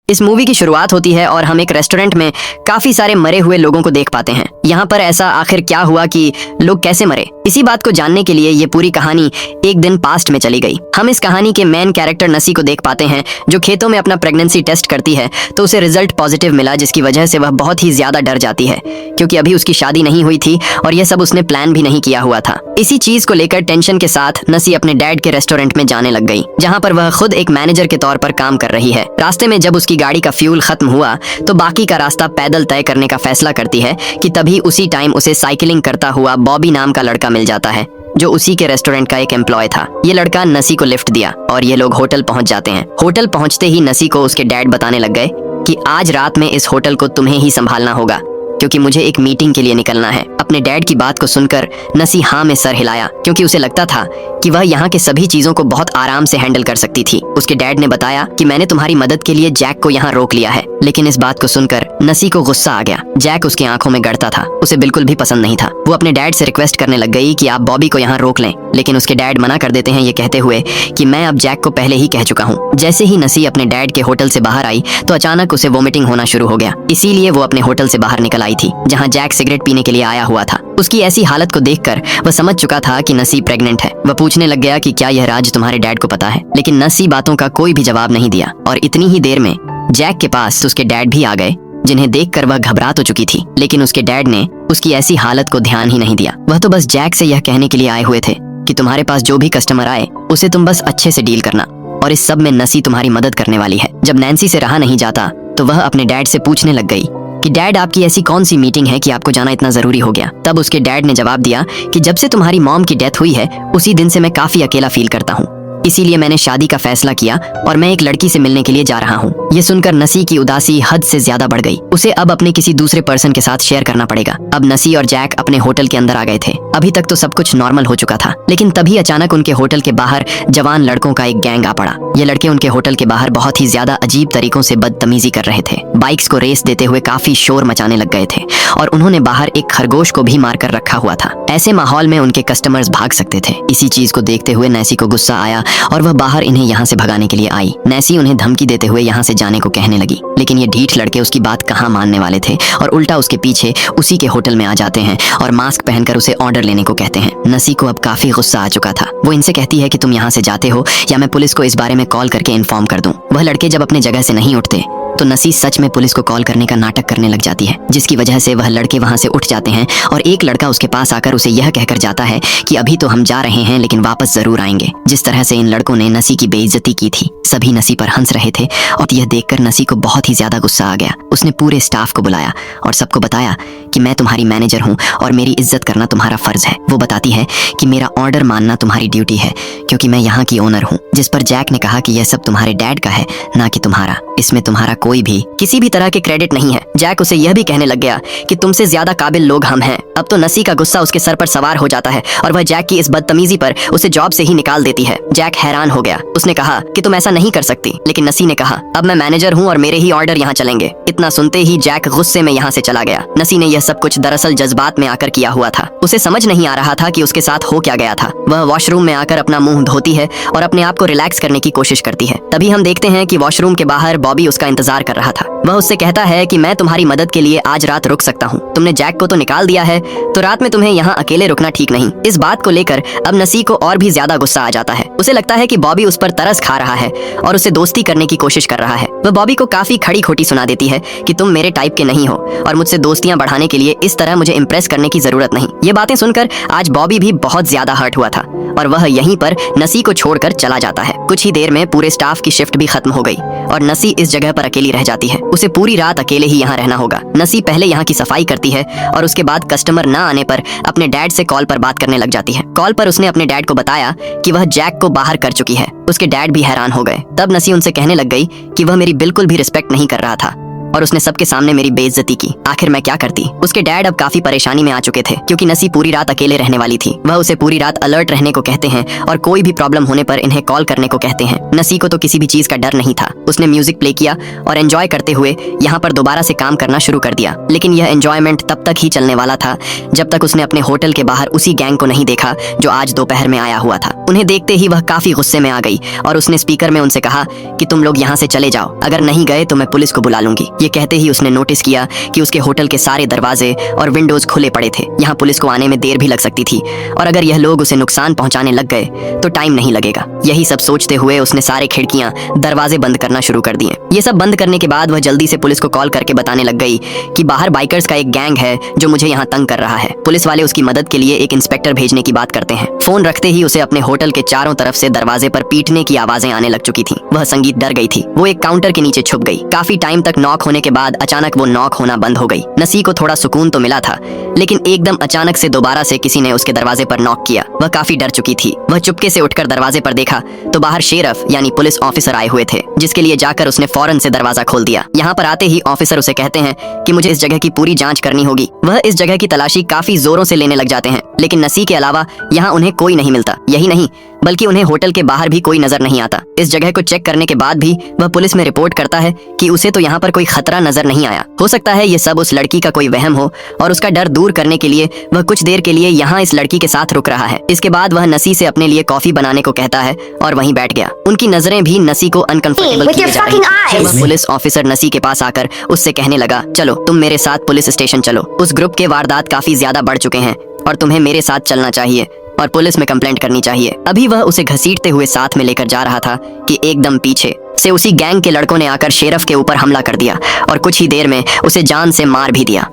इस मूवी की शुरुआत होती है और हम एक रेस्टोरेंट में काफी सारे मरे हुए लोगों को देख पाते हैं। यहाँ पर ऐसा आखिर क्या हुआ कि लोग कैसे मरे, इसी बात को जानने के लिए ये पूरी कहानी एक दिन पास्ट में चली गई। हम इस कहानी के मेन कैरेक्टर नसी को देख पाते हैं जो खेतों में अपना प्रेगनेंसी टेस्ट करती है तो उसे रिजल्ट पॉजिटिव मिला, जिसकी वजह से वह बहुत ही ज्यादा डर जाती है क्योंकि अभी उसकी शादी नहीं हुई थी और यह सब उसने प्लान भी नहीं किया हुआ था। इसी चीज को लेकर टेंशन के साथ नसी अपने डैड के रेस्टोरेंट में जाने लग गई जहाँ पर वह खुद एक मैनेजर के तौर पर काम कर रही है। रास्ते में जब उसकी गाड़ी का फ्यूल खत्म हुआ तो बाकी का रास्ता पैदल तय करने का फैसला करती है कि तभी उसी टाइम उसे साइकिलिंग करता हुआ बॉबी नाम का लड़का मिल जाता है जो उसी के रेस्टोरेंट का एक एम्प्लॉय था। ये लड़का नसी को लिफ्ट दिया और ये लोग होटल पहुंच जाते हैं। होटल पहुंचते ही नसी को उसके डैड बताने लग गए कि आज रात में इस होटल को तुम्हें ही संभालना होगा क्योंकि मुझे एक मीटिंग के लिए निकलना है। अपने डैड की बात को सुनकर नसी हाँ में सर हिलाया क्योंकि उसे लगता था कि वह यहाँ के सभी चीजों को बहुत आराम से हैंडल कर सकती थी। उसके डैड ने बताया कि मैंने तुम्हारी मदद के लिए जैक को यहाँ रोक लिया है, लेकिन इस बात को सुनकर नसी को गुस्सा आ गया। जैक उसकी आंखों में गड़ता था, उसे बिल्कुल भी पसंद नहीं था। वो अपने डैड से रिक्वेस्ट करने लग गई कि आप बॉबी को यहाँ रोक लें, लेकिन उसके डैड मना कर देते हैं ये कहते हुए कि मैं अब जैक को पहले ही कह चुका हूँ। जैसे ही नसी अपने डैड के होटल से बाहर आई तो अचानक उसे वोमिटिंग होना शुरू हो गया, इसीलिए वो अपने होटल से बाहर निकल आई थी जहाँ जैक सिगरेट पीने के लिए आया हुआ था। उसकी ऐसी हालत को देखकर वह समझ चुका था कि नसी प्रेग्नेंट है। वह पूछने लग गया कि क्या यह राज तुम्हारे डैड को पता है, लेकिन नसी बातों का कोई भी जवाब नहीं दिया और इतनी ही देर में जैक के पास उसके डैड भी आ गए जिन्हें देखकर वह घबरा तो चुकी थी, लेकिन उसके डैड ने उसकी ऐसी हालत को ध्यान ही नहीं दिया। वह तो बस जैक से यह कहने के लिए आए हुए थे कि तुम्हारे पास जो भी कस्टमर आए उसे तुम बस अच्छे से डील करना और इस सब में नसी तुम्हारी मदद करने वाली है। जब नैन्सी से रहा नहीं जाता तो वह अपने डैड से पूछने लग गई कि डैड आपकी ऐसी कौन सी मीटिंग है कि आपको जाना इतना जरूरी हो गया। तब उसके डैड ने जवाब दिया कि जब से तुम्हारी मॉम की डेथ हुई है उसी दिन से मैं काफी अकेला फील करता हूँ, इसीलिए मैंने शादी का फैसला किया और मैं एक लड़की से मिलने के लिए जा रहा हूँ। ये सुनकर नसी की उदासी हद से ज्यादा बढ़ गई। उसे अब अपने किसी दूसरे पर्सन के साथ शेयर करना पड़ेगा। अब नसी और जैक अपने होटल के अंदर आ गए थे। अभी तक तो सब कुछ नॉर्मल हो चुका था, लेकिन तभी अचानक उनके होटल के बाहर जवान लड़कों का एक गैंग आ पड़ा। ये लड़के उनके होटल के बाहर बहुत ही ज्यादा अजीब तरीकों से बदतमीजी कर रहे थे। बाइक्स को रेस देते हुए काफी शोर मचाने लग गए थे और उन्होंने बाहर एक खरगोश को भी मारकर रखा हुआ था। ऐसे माहौल में उनके कस्टमर्स भाग सकते थे। इसी चीज को देखते हुए नैसी को गुस्सा आया और वह बाहर इन्हें यहाँ से भगाने के लिए आई। नैसी उन्हें धमकी देते हुए यहाँ से जाने को कहने लगी, लेकिन ये ढीठ लड़के उसकी बात कहाँ मानने वाले थे और उल्टा उसके पीछे उसी के होटल में आ जाते हैं और मास्क पहनकर उसे ऑर्डर लेने को कहते हैं। नसी को अब काफी गुस्सा आ चुका था। वो इनसे कहती है कि तुम यहाँ से जाते हो या मैं पुलिस को इस बारे में कॉल करके इन्फॉर्म कर दूं। वह लड़के जब अपने जगह से नहीं उठते तो नसी सच में पुलिस को कॉल करने का नाटक करने लग जाती है, जिसकी वजह से वह लड़के वहां से उठ जाते हैं और एक लड़का उसके पास आकर उसे यह कहकर जाता है कि अभी तो हम जा रहे हैं लेकिन वापस जरूर आएंगे। जिस तरह से इन लड़कों ने नसी की बेइज्जती की थी, सभी नसी पर हंस रहे थे और यह देखकर नसी को बहुत ही ज्यादा गुस्सा आ गया। उसने पूरे स्टाफ को बुलाया और सबको बताया कि मैं तुम्हारी मैनेजर हूँ और मेरी इज्जत करना तुम्हारा फर्ज है। वो बताती है कि मेरा ऑर्डर मानना तुम्हारी ड्यूटी है क्योंकि मैं यहाँ की ओनर हूँ। जिस पर जैक ने कहा कि यह सब तुम्हारे डैड का है, ना कि तुम्हारा। इसमें तुम्हारा कोई भी किसी भी तरह के क्रेडिट नहीं है। जैक उसे यह भी कहने लग गया कि तुमसे ज्यादा काबिल लोग हम हैं। अब तो नसी का गुस्सा उसके सर पर सवार हो जाता है और वह जैक की इस बदतमीजी पर उसे जॉब से ही निकाल देती है। जैक हैरान हो गया। उसने कहा कि तुम ऐसा नहीं कर सकती, लेकिन नसी ने कहा अब मैं मैनेजर हूँ और मेरे ही ऑर्डर यहाँ चलेंगे। इतना सुनते ही जैक गुस्से में यहाँ से चला गया। नसी ने यह सब कुछ दरअसल जज्बात में आकर किया हुआ था। उसे समझ नहीं आ रहा था कि उसके साथ हो क्या गया था। वह वॉशरूम में आकर अपना मुंह धोती है और अपने आप को रिलैक्स करने की कोशिश करती है। तभी हम देखते हैं कि वॉशरूम के बाहर बॉबी उसका इंतजार कर रहा था। वह उससे कहता है कि मैं तुम्हारी मदद के लिए आज रात रुक सकता हूँ। तुमने जैक को तो निकाल दिया है, तो रात में तुम्हें यहाँ अकेले रुकना ठीक नहीं। इस बात को लेकर अब नसी को और भी ज्यादा गुस्सा आ जाता है। उसे लगता है कि बॉबी उस पर तरस खा रहा है और उसे दोस्ती करने की कोशिश कर रहा है। वह बॉबी को काफी खड़ी खोटी सुना देती है कि तुम मेरे टाइप के नहीं हो और मुझसे दोस्तियां बढ़ाने के लिए इस तरह मुझे इम्प्रेस करने की जरूरत नहीं। ये बातें सुनकर आज बॉबी भी बहुत ज्यादा हर्ट हुआ था और वह यहीं पर नसी को छोड़कर चला जाता है। कुछ ही देर में पूरे स्टाफ की शिफ्ट भी खत्म हो गई और नसी इस जगह पर अकेली रह जाती है। उसे पूरी रात अकेले ही यहाँ रहना होगा। नसी पहले यहाँ की सफाई करती है और उसके बाद कस्टमर न आने पर अपने डैड से कॉल पर बात करने लग जाती है। कॉल पर उसने अपने डैड को बताया कि वह जैक को बाहर कर चुकी है। उसके डैड भी हैरान हो गए। तब नसी उनसे कहने लग गई कि वह मेरी बिल्कुल भी रिस्पेक्ट नहीं कर रहा था और उसने सबके सामने मेरी बेइज्जती की। आखिर मैं क्या करती। उसके डैड अब काफी परेशानी में आ चुके थे क्योंकि नसी पूरी रात अकेले रहने वाली थी। वह उसे पूरी रात अलर्ट रहने को कहते हैं और कोई भी प्रॉब्लम होने पर इन्हें कॉल करने को कहते हैं। नसी को तो किसी भी चीज का डर नहीं था। उसने म्यूजिक प्ले किया और एंजॉय करते हुए यहाँ पर दोबारा से काम करना शुरू कर दिया। लेकिन यह एंजॉयमेंट तब तक ही चलने वाला था जब तक उसने अपने होटल के बाहर उसी गैंग को नहीं देखा जो आज दोपहर में आया हुआ था। उन्हें देखते ही वह काफी गुस्से में आ गई और उसने स्पीकर में उनसे कहा कि तुम लोग यहाँ से चले जाओ, अगर नहीं गए तो मैं पुलिस को बुला लूंगी। ये कहते ही उसने नोटिस किया कि उसके होटल के सारे दरवाजे और विंडोज खुले पड़े थे। यहाँ पुलिस को आने में देर भी लग सकती थी और अगर यह लोग उसे नुकसान पहुंचाने लग गए तो टाइम नहीं लगेगा। यही सब सोचते हुए उसने सारे खिड़कियां, दरवाजे बंद करना शुरू कर दिए। ये सब बंद करने के बाद वह जल्दी से पुलिस को कॉल करके बताने लग गई कि बाहर बाइकर्स का एक गैंग है जो मुझे यहाँ तंग कर रहा है। पुलिस वाले उसकी मदद के लिए एक इंस्पेक्टर भेजने की बात करते हैं। फोन रखते ही उसे अपने होटल के चारों तरफ से दरवाजे पर पीटने की आवाजें आने लग चुकी थी। वह संगीत डर गई थी। वो एक काउंटर के नीचे छुप गई। काफी टाइम तक नॉक होने के बाद अचानक वो नॉक होना बंद हो गई। नसी को थोड़ा सुकून तो मिला था, लेकिन एकदम अचानक से दोबारा से किसी ने उसके दरवाजे पर नॉक किया। वह काफी डर चुकी थी। वह चुपके से उठकर दरवाजे पर देखा तो बाहर शेरफ यानी पुलिस ऑफिसर आए हुए थे, जिसके लिए जाकर उसने फौरन से दरवाजा खोल दिया। यहाँ पर आते ही ऑफिसर उसे कहते हैं कि मुझे इस जगह की पूरी जांच करनी होगी। वह इस जगह की तलाशी काफी जोरों से लेने लग जाते हैं, लेकिन नसी के अलावा यहाँ उन्हें कोई नहीं मिलता। यही नहीं बल्कि उन्हें होटल के बाहर भी कोई नजर नहीं आता। इस जगह को चेक करने के बाद भी वह पुलिस में रिपोर्ट करता है कि उसे तो यहाँ पर कोई खतरा नजर नहीं आया। हो सकता है ये सब उस लड़की का कोई वहम हो और उसका डर दूर करने के लिए वह कुछ देर के लिए यहाँ इस लड़की के साथ रुक रहा है। इसके बाद वह नसी से अपने लिए कॉफी बनाने को कहता है और वहीं बैठ गया। उनकी नजरें भी नसी को अनकंफर्टेबल किए जा रही थी। वह पुलिस ऑफिसर नसी के पास आकर उससे कहने लगा, चलो तुम मेरे साथ पुलिस स्टेशन चलो। उस ग्रुप के वारदात काफी ज्यादा बढ़ चुके हैं और तुम्हें मेरे साथ चलना चाहिए और पुलिस में कंप्लेंट करनी चाहिए। अभी वह उसे घसीटते हुए साथ में लेकर जा रहा था कि एकदम पीछे से उसी गैंग के लड़कों ने आकर शेरफ के ऊपर हमला कर दिया और कुछ ही देर में उसे जान से मार भी दिया।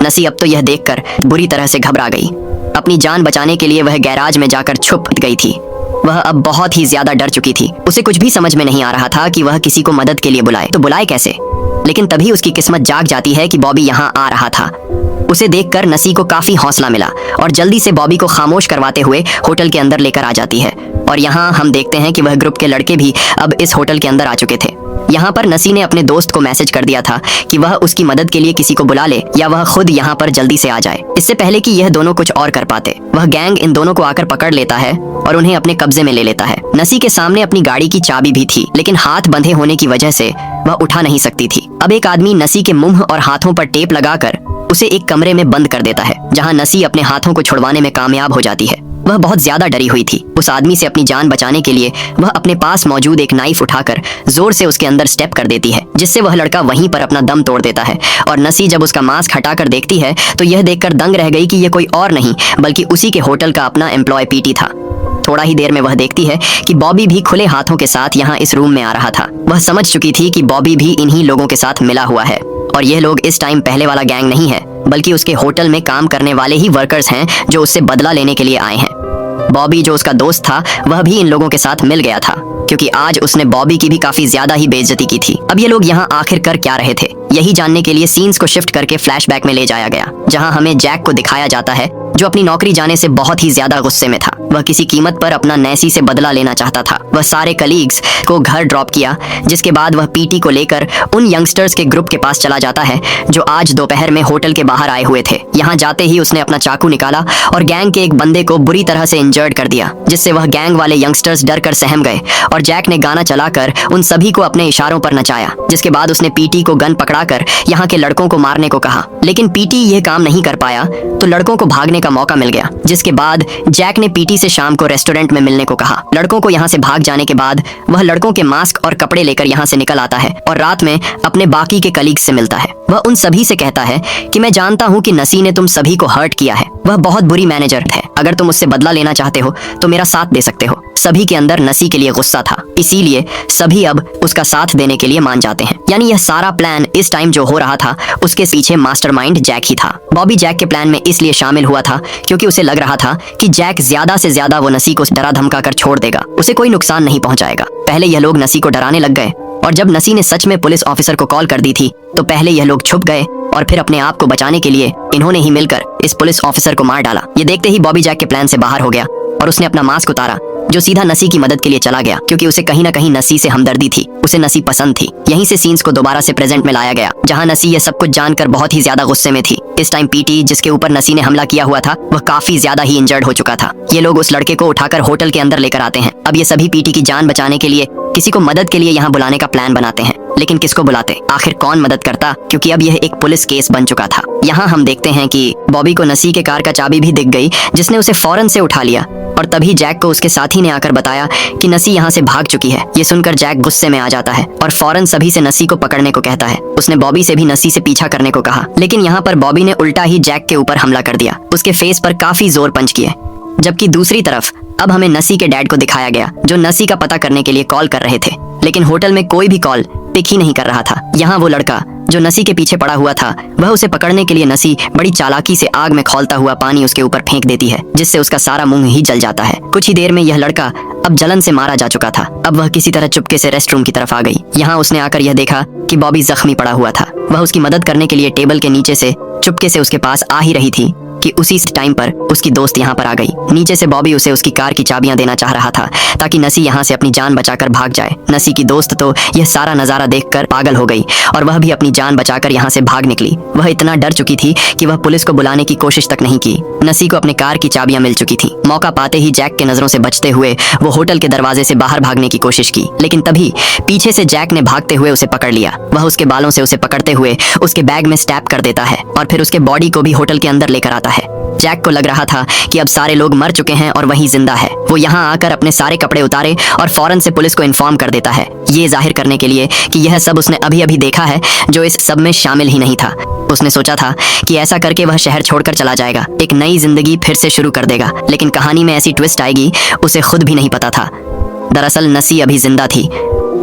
नसी अब तो यह देखकर बुरी तरह से घबरा गई। अपनी जान बचाने के लिए वह गैराज में जाकर छुप गई थी। वह अब बहुत ही ज्यादा डर चुकी थी। उसे कुछ भी समझ में नहीं आ रहा था कि वह किसी को मदद के लिए बुलाए तो बुलाए कैसे। लेकिन तभी उसकी किस्मत जाग जाती है कि बॉबी यहाँ आ रहा था। उसे देखकर नसी को काफी हौसला मिला और जल्दी से बॉबी को खामोश करवाते हुए होटल के अंदर लेकर आ जाती है। और यहाँ हम देखते हैं कि वह ग्रुप के लड़के भी अब इस होटल के अंदर आ चुके थे। यहाँ पर नसी ने अपने दोस्त को मैसेज कर दिया था कि वह उसकी मदद के लिए किसी को बुला ले या वह खुद यहाँ पर जल्दी से आ जाए, इससे पहले कि यह दोनों कुछ और कर पाते। वह गैंग इन दोनों को आकर पकड़ लेता है और उन्हें अपने कब्जे में ले लेता है। नसी के सामने अपनी गाड़ी की चाबी भी थी, लेकिन हाथ बंधे होने की वजह से वह उठा नहीं सकती थी। अब एक आदमी नसी के मुंह और हाथों पर टेप लगाकर उसे एक कमरे में बंद कर देता है, जहां नसी अपने हाथों को छुड़वाने में कामयाब हो जाती है। वह बहुत ज्यादा डरी हुई थी। उस आदमी से अपनी जान बचाने के लिए वह अपने पास मौजूद एक नाइफ उठाकर जोर से उसके अंदर स्टेप कर देती है, जिससे वह लड़का वहीं पर अपना दम तोड़ देता है। और नसी जब उसका मास्क हटाकर देखती है तो यह देखकर दंग रह गई कि यह कोई और नहीं बल्कि उसी के होटल का अपना एम्प्लॉय पीटी था। थोड़ा ही देर में वह देखती है कि बॉबी भी खुले हाथों के साथ यहाँ इस रूम में आ रहा था। वह समझ चुकी थी कि बॉबी भी इन्हीं लोगों के साथ मिला हुआ है और यह लोग इस टाइम पहले वाला गैंग नहीं है, बल्कि उसके होटल में काम करने वाले ही वर्कर्स हैं जो उससे बदला लेने के लिए आए हैं। बॉबी जो उसका दोस्त था वह भी इन लोगों के साथ मिल गया था, क्योंकि आज उसने बॉबी की भी काफी ज्यादा ही बेइज्जती की थी। अब ये लोग यहाँ आखिर कर क्या रहे थे, यही जानने के लिए सीन्स को शिफ्ट करके फ्लैशबैक में ले जाया गया, जहाँ हमें जैक को दिखाया जाता है जो अपनी नौकरी जाने से बहुत ही ज्यादा गुस्से में था। वह किसी कीमत पर अपना नैसी से बदला लेना चाहता था। वह सारे कलीग्स को घर ड्रॉप किया, जिसके बाद वह पीटी को लेकर उन यंगस्टर्स के ग्रुप के पास चला जाता है जो आज दोपहर में होटल के बाहर आए हुए थे। यहाँ जाते ही उसने अपना चाकू निकाला और गैंग के एक बंदे को बुरी तरह से इंजर्ड कर दिया, जिससे वह गैंग वाले यंगस्टर्स डर कर सहम गए और जैक ने गाना चलाकर उन सभी को अपने इशारों पर नचाया। जिसके बाद उसने पीटी को गन पकड़ाकर यहाँ के लड़कों को मारने को कहा, लेकिन पीटी यह काम नहीं कर पाया तो लड़कों को भागने का मौका मिल गया। जिसके बाद जैक ने पीटी से शाम को रेस्टोरेंट में मिलने को कहा। लड़कों को यहाँ से भाग जाने के बाद वह लड़कों के मास्क और कपड़े लेकर यहाँ से निकल आता है और रात में अपने बाकी के कलीग्स से मिलता है। वह उन सभी से कहता है कि मैं जानता हूँ कि नसी ने तुम सभी को हर्ट किया है। वह बहुत बुरी मैनेजर है। अगर तुम उससे बदला लेना चाहते हो तो मेरा साथ दे सकते हो। सभी के अंदर नसी के लिए गुस्सा था, इसीलिए सभी अब उसका साथ देने के लिए मान जाते हैं। यानी यह सारा प्लान इस टाइम जो हो रहा था उसके पीछे मास्टरमाइंड जैक ही था। बॉबी जैक के प्लान में इसलिए शामिल हुआ था क्योंकि उसे लग रहा था कि जैक ज्यादा से ज्यादा वो नसी को डरा धमका कर छोड़ देगा, उसे कोई नुकसान नहीं पहुंचाएगा। पहले यह लोग नसी को डराने लग गए और जब नसी ने सच में पुलिस ऑफिसर को कॉल कर दी थी तो पहले यह लोग छुप गए और फिर अपने आप को बचाने के लिए इन्होंने ही मिलकर इस पुलिस ऑफिसर को मार डाला। ये देखते ही बॉबी जैक के प्लान से बाहर हो गया और उसने अपना मास्क उतारा जो सीधा नसी की मदद के लिए चला गया क्योंकि उसे कहीं ना कहीं नसी से हमदर्दी थी, उसे नसी पसंद थी। यहीं से सीन्स को दोबारा से प्रेजेंट में लाया गया जहां नसी ये सब कुछ जानकर बहुत ही ज्यादा गुस्से में थी। इस टाइम पीटी जिसके ऊपर नसी ने हमला किया हुआ था वह काफी ज्यादा ही इंजर्ड हो चुका था। ये लोग उस लड़के को उठाकर होटल के अंदर लेकर आते हैं। अब ये सभी पीटी की जान बचाने के लिए किसी को मदद के लिए यहाँ बुलाने का प्लान बनाते हैं, लेकिन किसको बुलाते, आखिर कौन मदद करता, क्योंकि अब यह एक पुलिस केस बन चुका था। यहाँ हम देखते हैं कि बॉबी को नसी के कार का चाबी भी दिख गई जिसने उसे फौरन से उठा लिया और तभी जैक को उसके साथी ने आकर बताया कि नसी यहाँ से भाग चुकी है। ये सुनकर जैक गुस्से में आ जाता है और फौरन सभी से नसी को पकड़ने को कहता है। उसने बॉबी से भी नसी से पीछा करने को कहा, लेकिन यहाँ पर बॉबी ने उल्टा ही जैक के ऊपर हमला कर दिया, उसके फेस पर काफी जोर पंच किए। जबकि दूसरी तरफ अब हमें नसी के डैड को दिखाया गया जो नसी का पता करने के लिए कॉल कर रहे थे, लेकिन होटल में कोई भी कॉल पिक ही नहीं कर रहा था। यहाँ वो लड़का जो नसी के पीछे पड़ा हुआ था वह उसे पकड़ने के लिए नसी बड़ी चालाकी से आग में खौलता हुआ पानी उसके ऊपर फेंक देती है जिससे उसका सारा मुंह ही जल जाता है। कुछ ही देर में यह लड़का अब जलन से मारा जा चुका था। अब वह किसी तरह चुपके से रेस्ट रूम की तरफ आ गई। यहाँ उसने आकर यह देखा कि बॉबी जख्मी पड़ा हुआ था। वह उसकी मदद करने के लिए टेबल के नीचे से चुपके से उसके पास आ ही रही थी कि उसी टाइम पर उसकी दोस्त यहाँ पर आ गई। नीचे से बॉबी उसे उसकी कार की चाबियां देना चाह रहा था ताकि नसी यहाँ से अपनी जान बचाकर भाग जाए। नसी की दोस्त तो यह सारा नजारा देखकर पागल हो गई और वह भी अपनी जान बचाकर यहाँ से भाग निकली। वह इतना डर चुकी थी कि वह पुलिस को बुलाने की कोशिश तक नहीं की। नसी को अपने कार की चाबियां मिल चुकी थी। मौका पाते ही जैक के नजरों से बचते हुए वो होटल के दरवाजे से बाहर भागने की कोशिश की, लेकिन तभी पीछे से जैक ने भागते हुए उसे पकड़ लिया। वह उसके बालों से उसे पकड़ते हुए उसके बैग में स्टैप कर देता है और फिर उसके बॉडी को भी होटल के अंदर लेकर आता है। जैक को लग रहा था कि अब सारे लोग मर चुके हैं और वही जिंदा है। वो यहाँ आकर अपने सारे कपड़े उतारे और फौरन से पुलिस को इन्फॉर्म कर देता है, ये जाहिर करने के लिए कि यह सब उसने अभी अभी देखा है जो इस सब में शामिल ही नहीं था। उसने सोचा था कि ऐसा करके वह शहर छोड़कर चला जाएगा, एक नई जिंदगी फिर से शुरू कर देगा, लेकिन कहानी में ऐसी ट्विस्ट आएगी उसे खुद भी नहीं पता था। दरअसल नसी अभी जिंदा थी।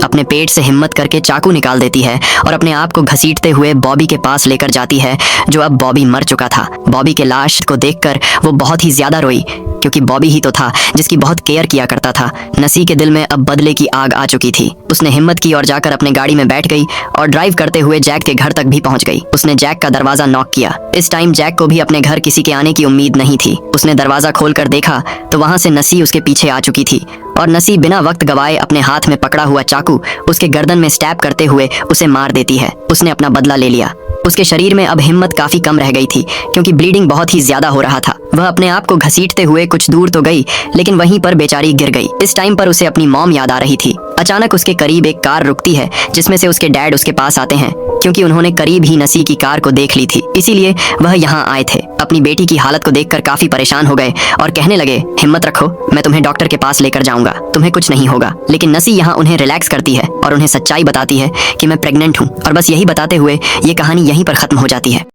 अपने पेट से हिम्मत करके चाकू निकाल देती है और अपने आप को घसीटते हुए बॉबी के पास लेकर जाती है जो अब बॉबी मर चुका था। बॉबी के लाश को देखकर वो बहुत ही ज्यादा रोई क्योंकि बॉबी ही तो था जिसकी बहुत केयर किया करता था। नसी के दिल में अब बदले की आग आ चुकी थी। उसने हिम्मत की और जाकर अपने गाड़ी में बैठ गई और ड्राइव करते हुए जैक के घर तक भी पहुंच गई। उसने जैक का दरवाजा नॉक किया। इस टाइम जैक को भी अपने घर किसी के आने की उम्मीद नहीं थी। उसने दरवाजा खोलकर देखा तो वहां से नसी उसके पीछे आ चुकी थी और नसी बिना वक्त गवाए अपने हाथ में पकड़ा हुआ चाकू उसके गर्दन में स्टैब करते हुए उसे मार देती है। उसने अपना बदला ले लिया। उसके शरीर में अब हिम्मत काफी कम रह गई थी क्योंकि ब्लीडिंग बहुत ही ज्यादा हो रहा था। वह अपने आप को घसीटते हुए कुछ दूर तो गई, लेकिन वहीं पर बेचारी गिर गई। इस टाइम पर उसे अपनी मॉम याद आ रही थी। अचानक उसके करीब एक कार रुकती है जिसमें से उसके डैड उसके पास आते हैं क्योंकि उन्होंने करीब ही नसी की कार को देख ली थी, इसीलिए वह यहाँ आए थे। अपनी बेटी की हालत को देखकर काफी परेशान हो गए और कहने लगे, हिम्मत रखो, मैं तुम्हें डॉक्टर के पास लेकर जाऊंगा, तुम्हें कुछ नहीं होगा। लेकिन नसी यहाँ उन्हें रिलैक्स करती है और उन्हें सच्चाई बताती है कि मैं प्रेग्नेंट हूँ और बस यही बताते हुए ये कहानी यहीं पर खत्म हो जाती है।